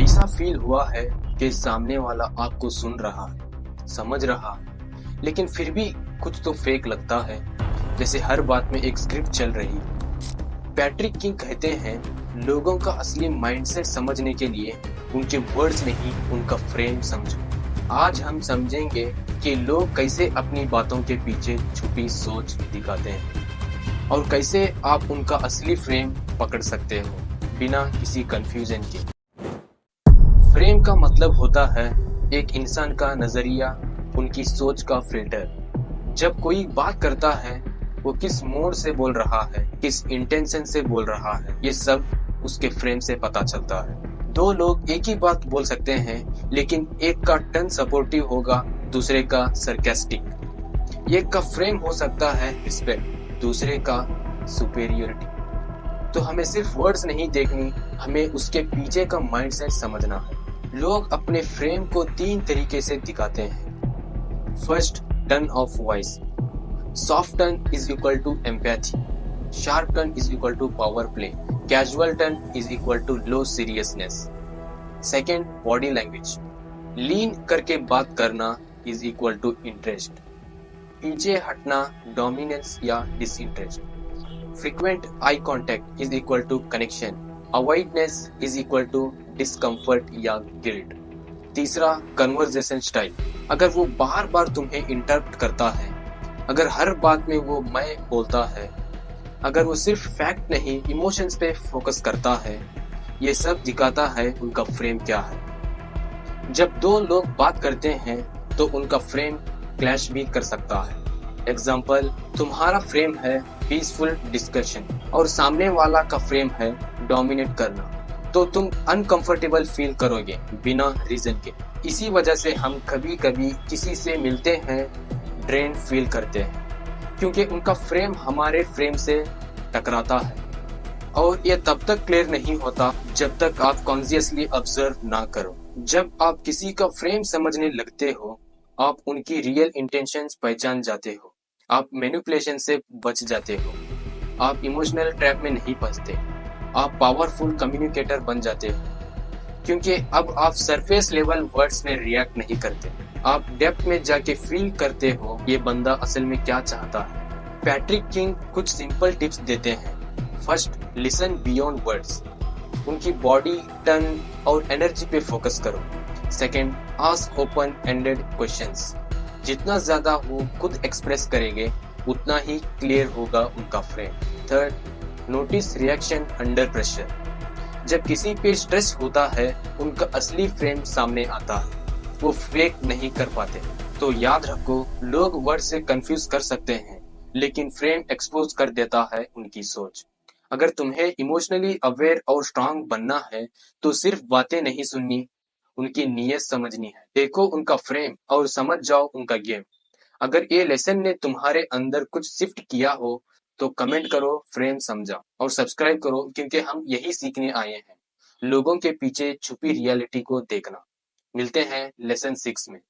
ऐसा फील हुआ है कि सामने वाला आपको सुन रहा है, समझ रहा है, लेकिन फिर भी कुछ तो फेक लगता है, जैसे हर बात में एक स्क्रिप्ट चल रही है। पैट्रिक किंग कहते हैं, लोगों का असली माइंडसेट समझने के लिए उनके वर्ड्स नहीं, उनका फ्रेम समझो। आज हम समझेंगे कि लोग कैसे अपनी बातों के पीछे छुपी सोच दिखाते हैं और कैसे आप उनका असली फ्रेम पकड़ सकते हो बिना किसी कंफ्यूजन के। फ्रेम का मतलब होता है एक इंसान का नजरिया, उनकी सोच का फिल्टर। जब कोई बात करता है, वो किस मोड से बोल रहा है, किस इंटेंशन से बोल रहा है, ये सब उसके फ्रेम से पता चलता है। दो लोग एक ही बात बोल सकते हैं, लेकिन एक का टर्न सपोर्टिव होगा, दूसरे का सरकास्टिक। एक का फ्रेम हो सकता है रिस्पेक्ट, दूसरे का सुपेरियोरिटी। तो हमें सिर्फ वर्ड्स नहीं देखनी, हमें उसके पीछे का माइंडसेट समझना है। लोग अपने फ्रेम को 3 तरीके से दिखाते हैं। First, turn off voice. Soft turn is equal to empathy, sharp turn is equal to power play, casual turn is equal to low seriousness. Second, body language. Lean करके बात करना इज इक्वल टू इंटरेस्ट, पीछे हटना dominance या disinterest. Frequent eye contact is equal to connection, avoidance is equal to discomfort या guilt. तीसरा, conversation style. अगर वो बार बार तुम्हें इंटरप्ट करता है, अगर हर बात में वो मैं बोलता है, अगर वो सिर्फ फैक्ट नहीं इमोशंस पे फोकस करता है, ये सब दिखाता है उनका फ्रेम क्या है। जब दो लोग बात करते हैं तो उनका फ्रेम क्लैश भी कर सकता है। एग्जाम्पल, तुम्हारा फ्रेम है पीसफुल डिस्कशन और सामने वाला का फ्रेम है डोमिनेट करना, तो तुम अनकंफर्टेबल फील करोगे बिना रीजन के। इसी वजह से हम कभी कभी किसी से मिलते हैं ड्रेन फील करते हैं, क्योंकि उनका फ्रेम हमारे फ्रेम से टकराता है। और ये तब तक क्लियर नहीं होता जब तक आप कॉन्शियसली ऑब्जर्व ना करो। जब आप किसी का फ्रेम समझने लगते हो, आप उनकी रियल इंटेंशंस पहचान जाते हो, आप मैनिपुलेशन से बच जाते हो, आप इमोशनल ट्रैप में नहीं फंसते, आप पावरफुल कम्युनिकेटर बन जाते हो, क्योंकि अब आप सरफेस लेवल वर्ड्स में रिएक्ट नहीं करते, आप डेप्थ में जाके फील करते हो ये बंदा असल में क्या चाहता है। पैट्रिक किंग कुछ सिंपल टिप्स देते हैं। First, listen beyond words. उनकी बॉडी, टर्न और एनर्जी पे फोकस करो। Second, ask open ended questions. जितना ज्यादा वो खुद एक्सप्रेस करेंगे, उतना ही क्लियर होगा उनका frame. Third, notice reaction under pressure. जब किसी पे स्ट्रेस होता है, उनका असली फ्रेम सामने आता है, वो फेक नहीं कर पाते। तो याद रखो, लोग वर्ड से कंफ्यूज कर सकते हैं, लेकिन फ्रेम एक्सपोज कर देता है उनकी सोच। अगर तुम्हें इमोशनली अवेयर और स्ट्रांग बनना है, तो सिर्फ बातें नहीं सुननी, उनकी नीयत समझनी है। देखो उनका फ्रेम और समझ जाओ उनका गेम। अगर ये लेसन ने तुम्हारे अंदर कुछ शिफ्ट किया हो, तो कमेंट करो फ्रेम समझा और सब्सक्राइब करो, क्योंकि हम यही सीखने आए हैं, लोगों के पीछे छुपी रियलिटी को देखना। मिलते हैं लेसन 6 में।